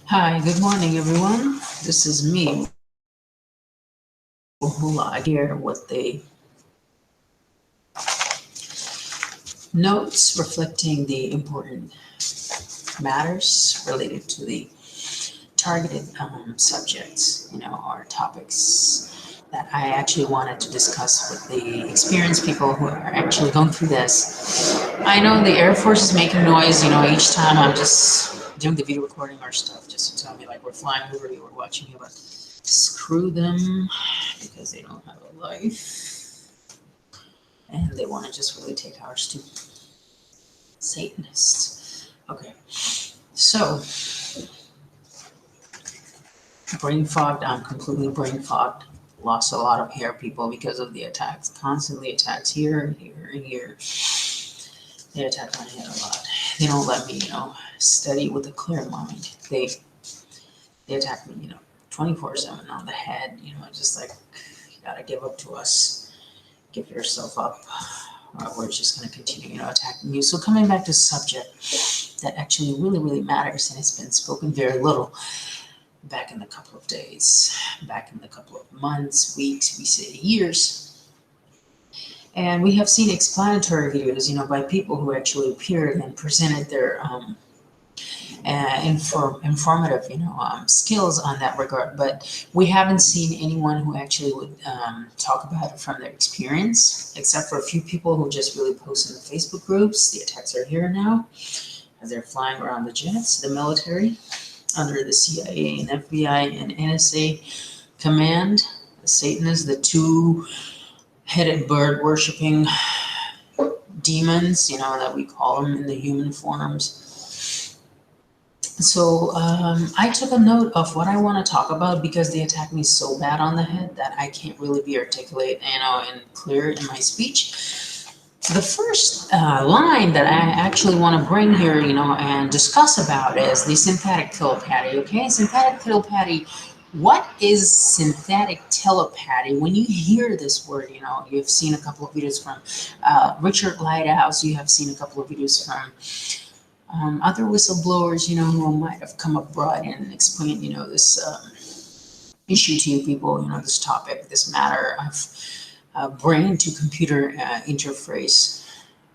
Hi, good morning, everyone. This is me, Hula, here with the notes reflecting the important matters related to the targeted subjects, or topics that I actually wanted to discuss with the experienced people who are actually going through this. I know the Air Force is making noise, each time I'm just doing the video recording or stuff just to tell me like we're flying over you or watching you, but screw them because they don't have a life and they want to just really take ours to Satanists. Okay, so brain fogged. I'm completely brain fogged. Lost a lot of hair, people, because of the attacks. Constantly attacks here, here, and here. They attack my head a lot. They don't let me, study with a clear mind. They attack me, 24/7 on the head. Just like you gotta give up to us. Give yourself up. We're just going to continue, attacking you. So coming back to a subject that actually really, really matters and has been spoken very little back in a couple of days, back in a couple of months, weeks, we say years. And we have seen explanatory videos, by people who actually appeared and presented their informative, skills on that regard. But we haven't seen anyone who actually would talk about it from their experience, except for a few people who just really post in the Facebook groups. The attacks are here now, as they're flying around the jets, the military, under the CIA and FBI and NSA command. The Satanists, the two-headed bird-worshipping demons, that we call them in the human forms. So I took a note of what I want to talk about because they attacked me so bad on the head that I can't really be articulate, and clear in my speech. The first line that I actually want to bring here, and discuss about is the synthetic telepathy. Okay, synthetic telepathy. What is synthetic telepathy? When you hear this word, you've seen a couple of videos from Richard Lighthouse. You have seen a couple of videos from other whistleblowers, who might have come abroad and explained, this issue to you people, this topic, this matter of brain to computer interface.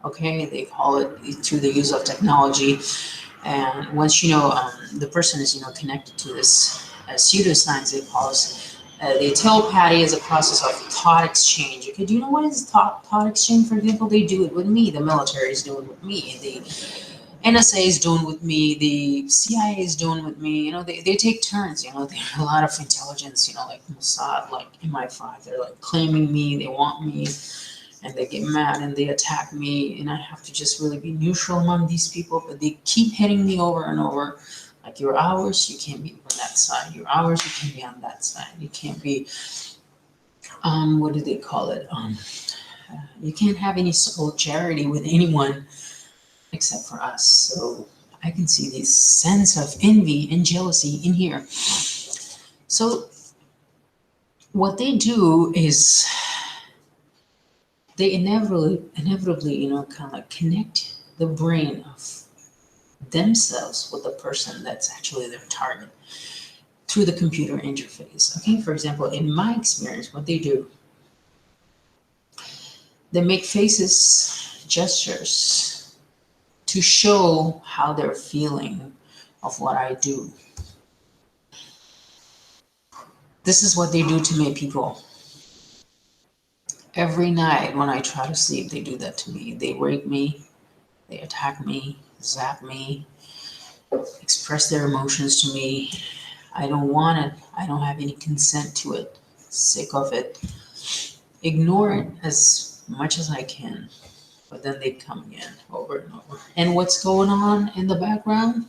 Okay, they call it through the use of technology. And once the person is connected to this pseudoscience, they call us. The telepathy is a process of thought exchange. Okay, do you know what is thought exchange? For example, they do it with me. The military is doing it with me. The NSA is doing with me, the CIA is doing with me, they take turns, there are a lot of intelligence, like Mossad, like MI5, they're like claiming me, they want me, and they get mad and they attack me, and I have to just really be neutral among these people, but they keep hitting me over and over, like you're ours, you can't be on that side, you're ours, you can't be on that side, you can't be, what do they call it, you can't have any soul charity with anyone except for us. So I can see this sense of envy and jealousy in here. So what they do is they inevitably, kind of like connect the brain of themselves with the person that's actually their target through the computer interface. Okay, for example, in my experience, what they do, they make faces, gestures to show how they're feeling of what I do. This is what they do to me, people. Every night when I try to sleep, they do that to me. They rape me, they attack me, zap me, express their emotions to me. I don't want it. I don't have any consent to it. Sick of it. Ignore it as much as I can. But then they come again over and over. And what's going on in the background?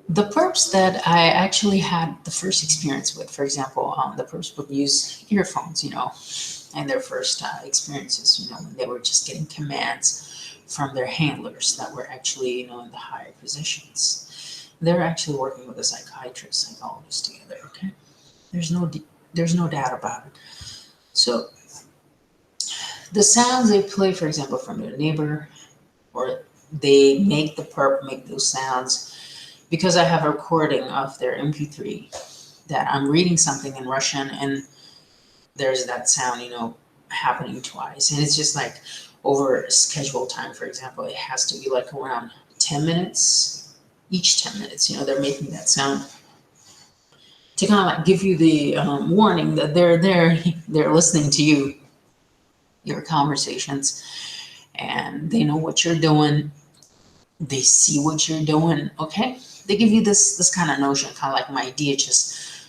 The perps that I actually had the first experience with, for example, the perps would use earphones, and their first experiences, when they were just getting commands from their handlers that were actually, in the higher positions. They're actually working with a psychiatrist, psychologist together. Okay, there's no doubt about it. So the sounds they play, for example, from their neighbor, or they make the perp make those sounds. because I have a recording of their MP3 that I'm reading something in Russian and there's that sound, happening twice. And it's just like over scheduled time, for example, it has to be like around 10 minutes, each 10 minutes, they're making that sound to kind of like give you the warning that they're there, they're listening to you, your conversations, and they know what you're doing. They see what you're doing. Okay, they give you this kind of notion, kind of like my DHS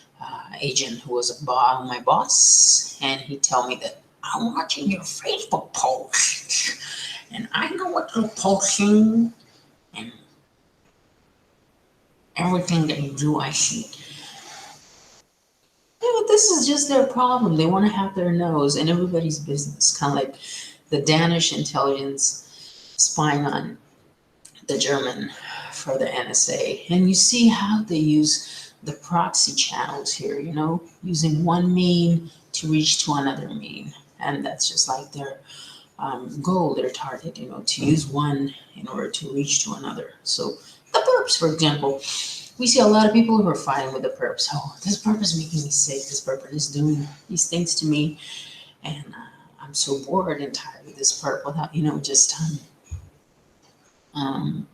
agent who was my boss, and he tell me that I'm watching your Facebook post, and I know what you're posting, and everything that you do, I see. But this is just their problem. They want to have their nose in everybody's business, kind of like the Danish intelligence spying on the German for the NSA. And you see how they use the proxy channels here, using one mean to reach to another mean. And that's just like their goal, their target, to use one in order to reach to another. So the perps, for example, we see a lot of people who are fighting with the perps. Oh, this perp is making me sick. This perp is doing these things to me. And I'm so bored and tired of this perp without, just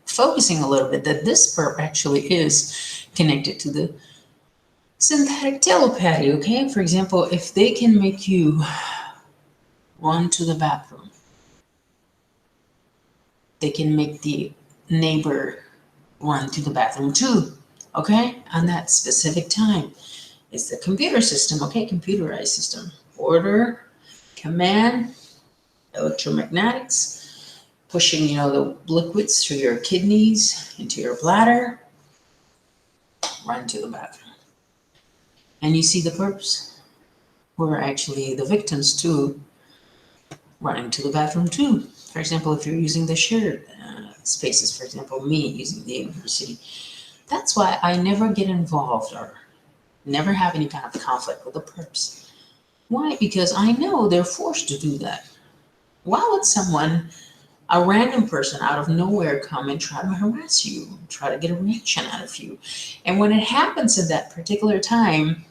focusing a little bit that this perp actually is connected to the synthetic telepathy, okay? For example, if they can make you run to the bathroom, they can make the neighbor run to the bathroom too, okay? On that specific time. It's the computer system, okay? Computerized system. Order, command, electromagnetics, pushing, the liquids through your kidneys into your bladder, run to the bathroom. And you see the perps who are actually the victims too, running to the bathroom too. For example, if you're using the shared spaces, for example, me using the university, that's why I never get involved or never have any kind of conflict with the perps. Why? Because I know they're forced to do that. Why would someone, a random person out of nowhere, come and try to harass you, try to get a reaction out of you? And when it happens at that particular time,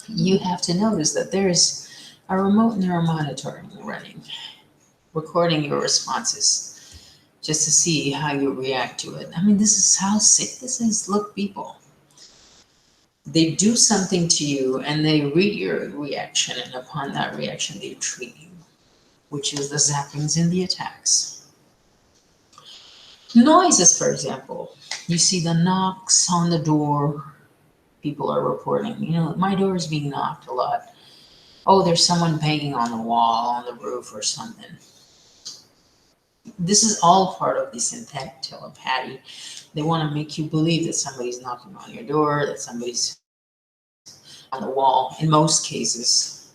you have to notice that there's a remote neuromonitoring running, recording your responses just to see how you react to it. I mean, this is how sick this is. Look, people, they do something to you and they read your reaction, and upon that reaction, they treat you, which is the zappings and the attacks. Noises, for example, you see the knocks on the door. People are reporting, my door is being knocked a lot. Oh, there's someone banging on the wall, on the roof or something. This is all part of the synthetic telepathy. They want to make you believe that somebody's knocking on your door, that somebody's on the wall in most cases,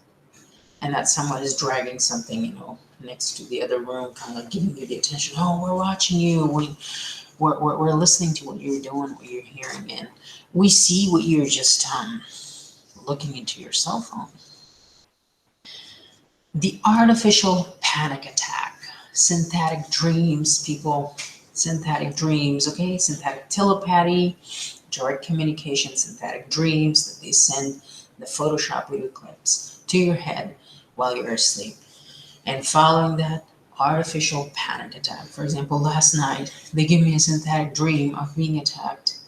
and that someone is dragging something, next to the other room, kind of giving you the attention. Oh, we're watching you. We're listening to what you're doing, what you're hearing, and we see what you're just looking into your cell phone. The artificial panic attack, synthetic dreams, people, synthetic dreams, okay? Synthetic telepathy, direct communication, synthetic dreams that they send the Photoshop video clips to your head while you're asleep. And following that, artificial panic attack. For example, last night, they gave me a synthetic dream of being attacked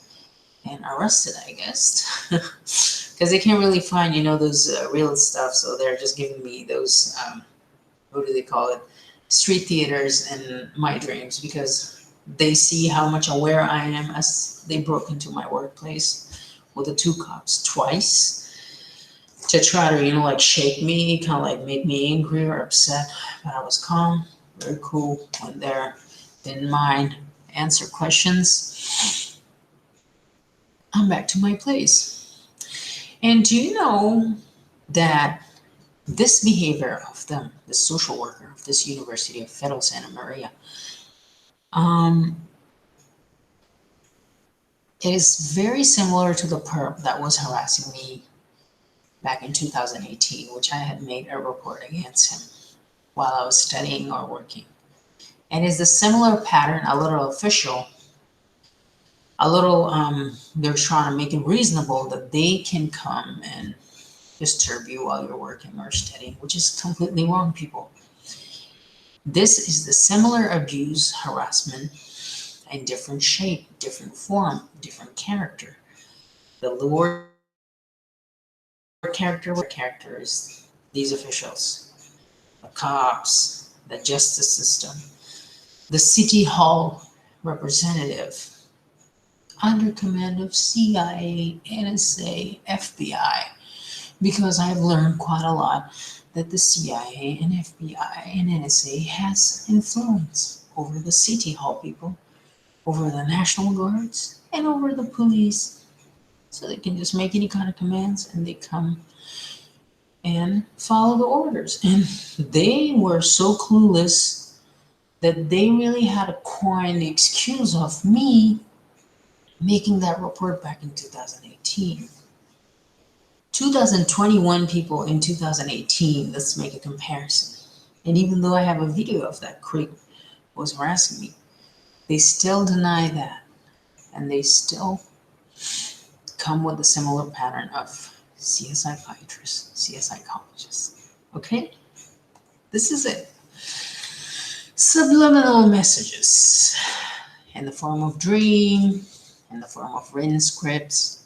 and arrested, I guess. Because they can't really find, those real stuff, so they're just giving me those, what do they call it, street theaters in my dreams, because they see how much aware I am as they broke into my workplace with the two cops twice to try to, shake me, kind of like make me angry or upset. But I was calm, very cool, went there, didn't mind, answer questions. I'm back to my place. And do you know that this behavior of them, the social worker of this University of Federal Santa Maria, it is very similar to the perp that was harassing me back in 2018, which I had made a report against him while I was studying or working. And it's a similar pattern, a little official, a little, they're trying to make it reasonable that they can come and disturb you while you're working or studying, which is completely wrong, people. This is the similar abuse, harassment, in different shape, different form, different character. The lower characters, these officials, the cops, the justice system, the city hall representative, under command of CIA, NSA, FBI, because I've learned quite a lot that the CIA and FBI and NSA has influence over the city hall people, over the National Guards, and over the police. So they can just make any kind of commands and they come and follow the orders. And they were so clueless that they really had to coin the excuse of me making that report back in 2018. 2021 people in 2018, let's make a comparison. And even though I have a video of that creep was harassing me, they still deny that. And they still come with a similar pattern of see a psychiatrist, see a psychologist. Okay? This is it. Subliminal messages in the form of dream, in the form of written scripts,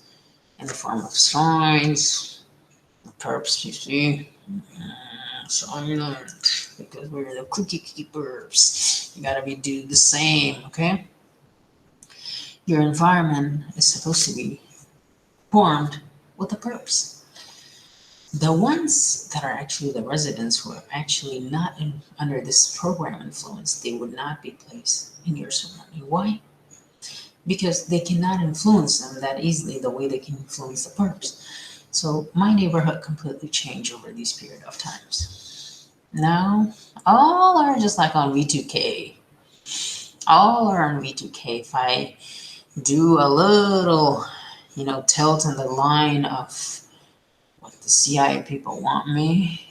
in the form of signs, the perps, you see, silent, because we're the cookie keepers. You gotta do the same, okay? Your environment is supposed to be formed with the perps. The ones that are actually the residents who are actually not under this program influence, they would not be placed in your surrounding. Why? Because they cannot influence them that easily the way they can influence the perps. So my neighborhood completely changed over these period of times. Now, all are just like on V2K. All are on V2K. If I do a little, tilt in the line of what the CIA people want me,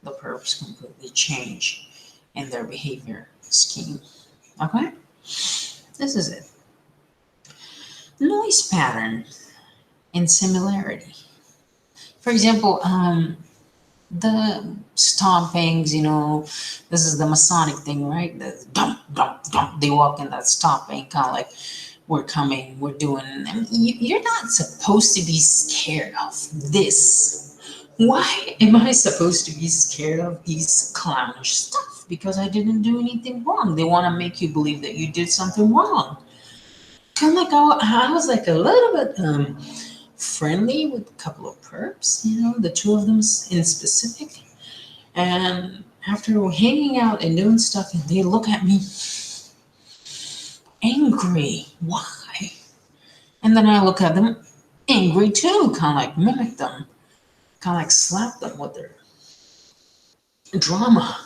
the perps completely change in their behavior scheme. Okay? This is it. Noise pattern and similarity. For example, the stompings, this is the Masonic thing, right? The dump, dump, dump. They walk in that stomping, kind of like we're coming, we're doing. I mean, you're not supposed to be scared of this. Why am I supposed to be scared of these clownish stuff? Because I didn't do anything wrong. They want to make you believe that you did something wrong. Kind of like I was like a little bit friendly with a couple of perps, the two of them in specific. And after hanging out and doing stuff, and they look at me angry. Why? And then I look at them angry too, kind of like mimic them, kind of like slap them with their drama.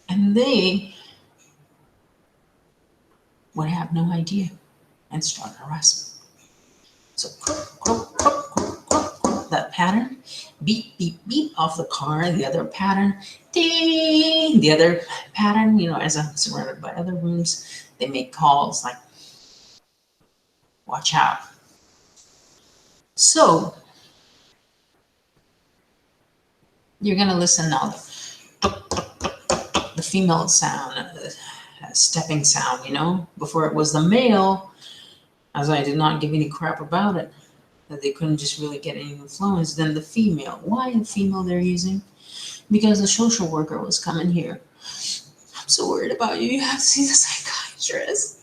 And they would have no idea and start harassment. So that pattern, beep, beep, beep off the car, the other pattern, ding, the other pattern, as I'm surrounded by other rooms, they make calls like, watch out. So you're going to listen now, the female sound, stepping sound, before it was the male, as I did not give any crap about it, that they couldn't just really get any influence, then the female. Why the female they're using? Because the social worker was coming here. I'm so worried about you. You have to see the psychiatrist.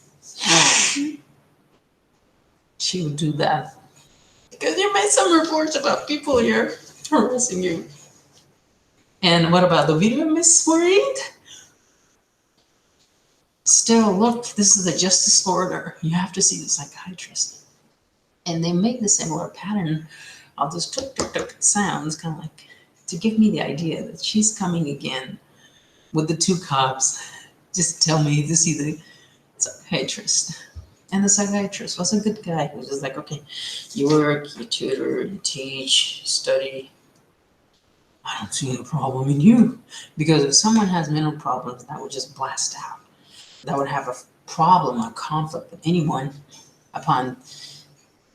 She would do that. Because you made some reports about people here harassing you. And what about the video, Miss Worried? Still, look, this is a justice order. You have to see the psychiatrist. And they make the similar pattern of those tuk tuk tuk sounds, kind of like to give me the idea that she's coming again with the two cops. Just tell me to see the psychiatrist. And the psychiatrist was a good guy. He was just like, okay, you work, you tutor, you teach, you study. I don't see any problem in you. Because if someone has mental problems, that would just blast out. That would have a problem, a conflict with anyone, upon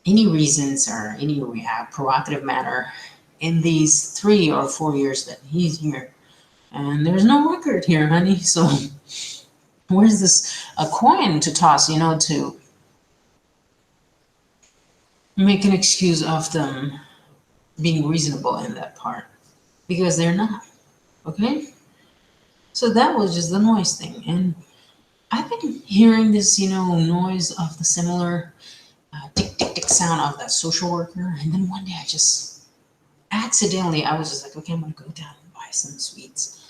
any reasons or any provocative manner in these 3 or 4 years that he's here. And there's no record here, honey. So where's this a coin to toss, to make an excuse of them being reasonable in that part? Because they're not. Okay? So that was just the noise thing. And I've been hearing this, noise of the similar tick, tick, tick sound of that social worker. And then one day I just accidentally, I was just like, okay, I'm going to go down and buy some sweets.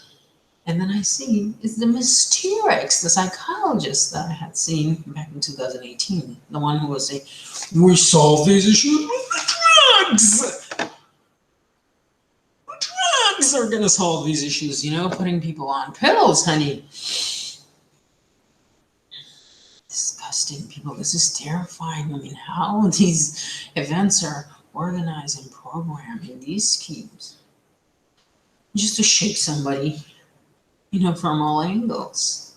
And then I see it's the Miss T-Rex, the psychologist that I had seen back in 2018. The one who was saying, we solve these issues with the drugs. Drugs are going to solve these issues, putting people on pills, honey. Disgusting people. This is terrifying. I mean, how these events are organized and programmed in these schemes. Just to shake somebody, from all angles.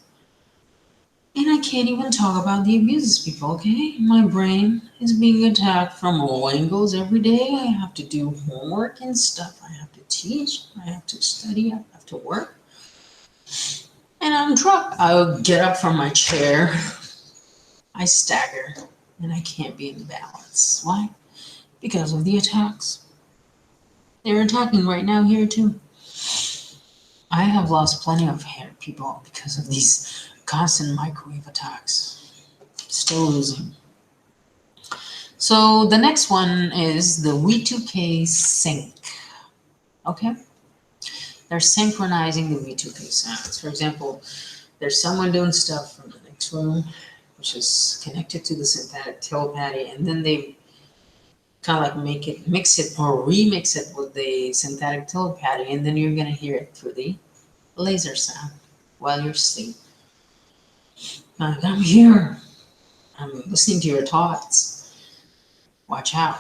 And I can't even talk about the abuses people, okay? My brain is being attacked from all angles every day. I have to do homework and stuff. I have to teach. I have to study. I have to work. And I'm drunk. I'll get up from my chair. I stagger. And I can't be in balance. Why? Because of the attacks. They're attacking right now here too. I have lost plenty of hair, people, because of these constant microwave attacks. Still losing. So the next one is the V2K sync. Okay? They're synchronizing the V2K sounds. For example, there's someone doing stuff from the next room, which is connected to the synthetic telepathy, and then they kind of like mix it or remix it with the synthetic telepathy, and then you're going to hear it through the laser sound while you're asleep. Like, I'm here. I'm listening to your thoughts. Watch out.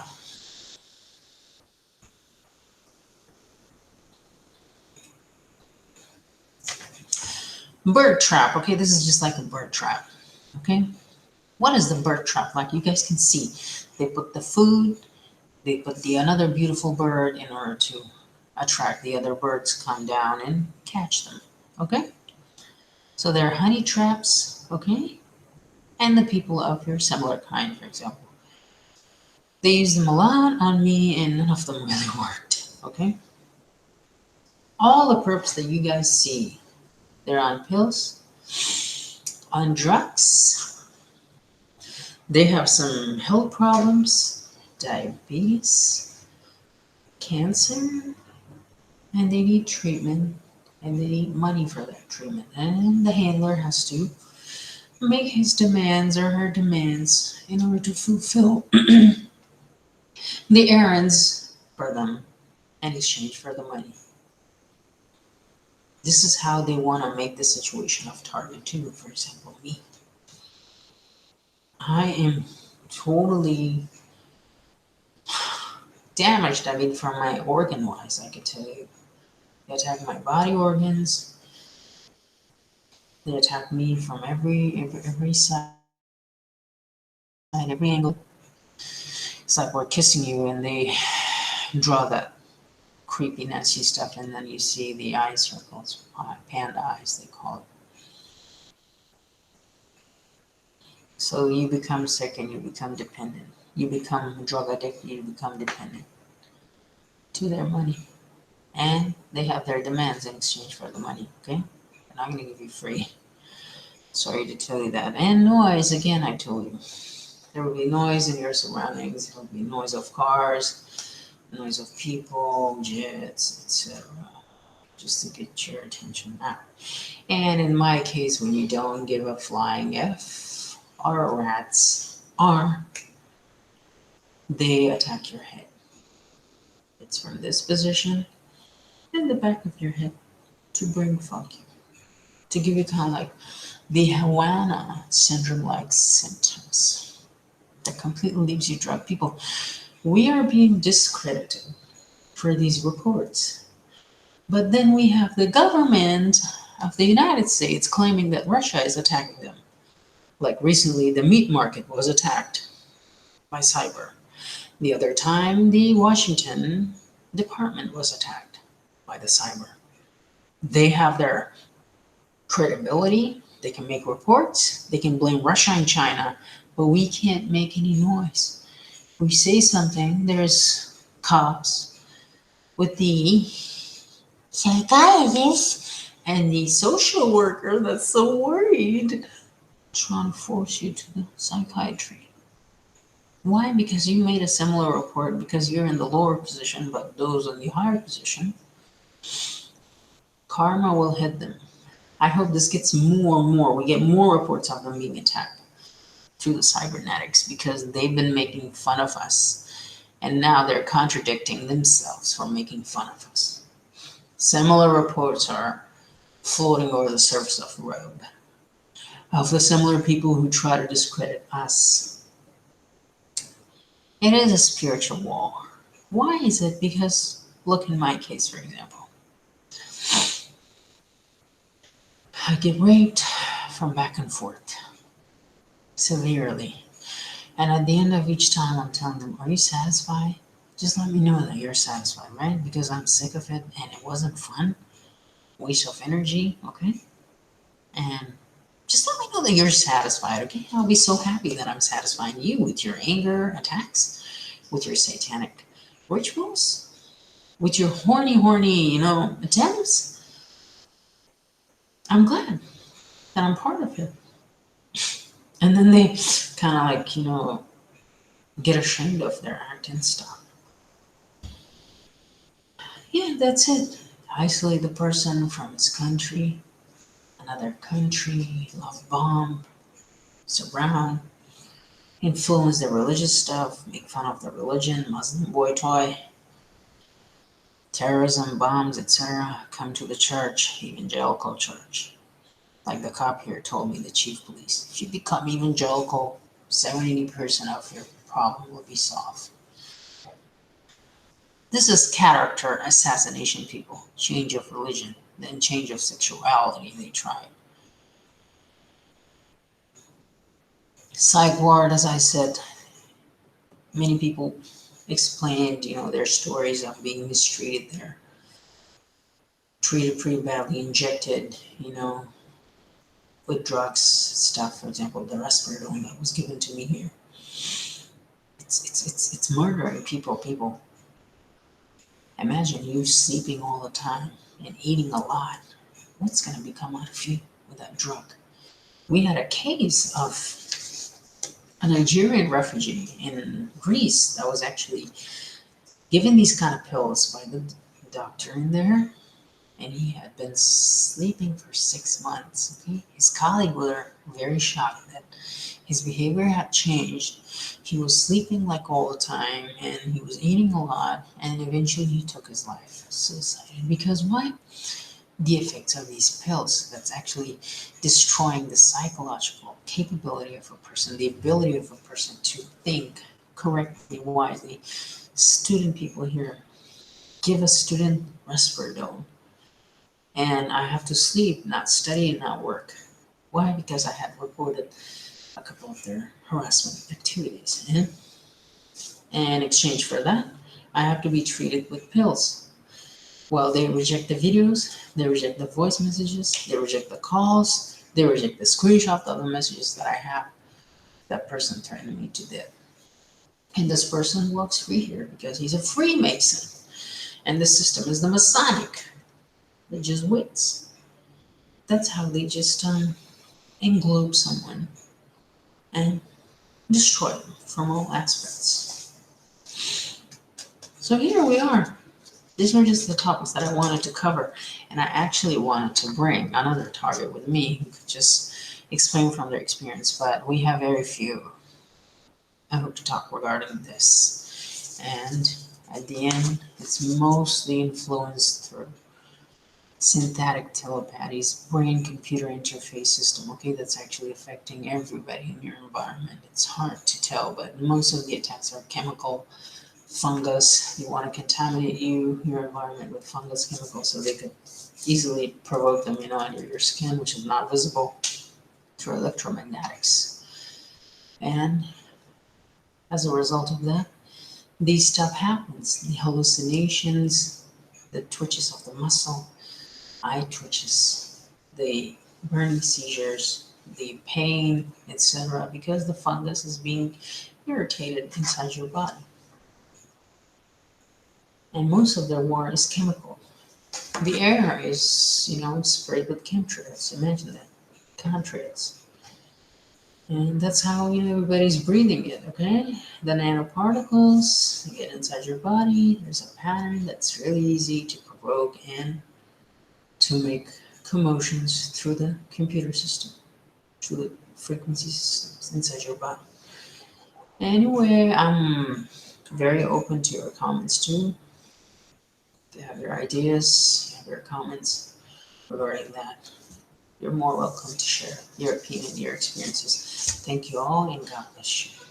Bird trap. Okay, this is just like a bird trap. Okay? What is the bird trap? Like you guys can see, they put the food, they put the another beautiful bird in order to attract the other birds, come down and catch them. Okay? So they're honey traps, okay? And the people of your similar kind, for example. They used them a lot on me and none of them really worked, okay? All the perps that you guys see, they're on pills, on drugs, they have some health problems, diabetes, cancer, and they need treatment, and they need money for that treatment. And the handler has to make his demands or her demands in order to fulfill the errands for them in exchange for the money. This is how they want to make the situation of target 2, for example, me. I am totally damaged, from my organ-wise, I could tell you. They attack my body organs. They attack me from every side, every angle. It's like we're kissing you and they draw that creepy, nasty stuff, and then you see the eye circles, panda eyes, they call it. So you become sick and you become dependent. You become drug addicted, you become dependent to their money. And they have their demands in exchange for the money, okay? They're not going to give you free. Sorry to tell you that. And noise, again, I told you. There will be noise in your surroundings. There will be noise of cars, noise of people, jets, etc. Just to get your attention out. And in my case, when you don't give a flying F, or rats are, they attack your head. It's from this position in the back of your head to BrainFog you, to give you kind of like the Havana syndrome-like symptoms that completely leaves you drunk. People, we are being discredited for these reports. But then we have the government of the United States claiming that Russia is attacking them. Like recently, the meat market was attacked. by cyber. The other time, the Washington department was attacked by the cyber. They have their credibility, they can make reports, they can blame Russia and China, but we can't make any noise. If we say something, there's cops with the psychiatrist and the social worker that's so worried, trying to force you to the psychiatry. Why? Because you made a similar report, because you're in the lower position, but those in the higher position, karma will hit them. I hope this gets more and more. We get more reports of them being attacked through the cybernetics because they've been making fun of us. And now they're contradicting themselves for making fun of us. Similar reports are floating over the surface of the web of the similar people who try to discredit us. It is a spiritual war. Why is it? Because look in my case, for example. I get raped from back and forth severely. And at the end of each time, I'm telling them, are you satisfied? Just let me know that you're satisfied, right? Because I'm sick of it and it wasn't fun. Waste of energy, okay? And just let me know that you're satisfied, okay? I'll be so happy that I'm satisfying you with your anger attacks, with your satanic rituals, with your horny, attempts. I'm glad that I'm part of it. And then they kind of like, get ashamed of their act and stuff. Yeah, that's it. Isolate the person from his country, another country, love bomb, surround, influence their religious stuff, make fun of their religion, Muslim boy toy, terrorism, bombs, etc. Come to the church, evangelical church. Like the cop here told me, the chief police. If you become evangelical, 70% of your problem will be solved. This is character assassination, people. Change of religion, then change of sexuality, they try. Psychward, as I said, many people explained, their stories of being mistreated there. Treated pretty badly, injected, with drugs, stuff, for example, the risperidone that was given to me here. It's murdering people. Imagine you sleeping all the time and eating a lot. What's going to become out of you with that drug? We had a case of a Nigerian refugee in Greece that was actually given these kind of pills by the doctor in there, and he had been sleeping for 6 months. Okay? His colleagues were very shocked that his behavior had changed. He was sleeping like all the time, and he was eating a lot, and eventually he took his life, suicided. Because why? The effects of these pills that's actually destroying the psychological capability of a person, the ability of a person to think correctly, wisely. Student people here, give a student risperidone, and I have to sleep, not study, and not work. Why? Because I had reported a couple of their harassment activities. And in exchange for that, I have to be treated with pills. Well, they reject the videos, they reject the voice messages, they reject the calls, they reject the screenshot of the messages that I have. That person threatened me to death. And this person walks free here because he's a Freemason. And the system is the Masonic. They just waits. That's how they just englobe someone and destroy them from all aspects. So here we are. These were just the topics that I wanted to cover, and I actually wanted to bring another target with me who could just explain from their experience, but we have very few. I hope to talk regarding this. And at the end, it's mostly influenced through synthetic telepathy's brain-computer interface system, okay, that's actually affecting everybody in your environment. It's hard to tell, but most of the attacks are chemical, fungus. They want to contaminate your environment with fungus chemicals so they could easily provoke them, under your skin, which is not visible, through electromagnetics. And as a result of that, this stuff happens. The hallucinations, the twitches of the muscle, eye twitches, the burning seizures, the pain, etc., because the fungus is being irritated inside your body. And most of their war is chemical. The air is, sprayed with chemtrails. Imagine that. Contrails. And that's how, everybody's breathing it, okay? The nanoparticles get inside your body. There's a pattern that's really easy to provoke and to make commotions through the computer system, through the frequency systems inside your body. Anyway, I'm very open to your comments too. If you have your ideas, you have your comments regarding that, you're more welcome to share your opinion, your experiences. Thank you all, and God bless you.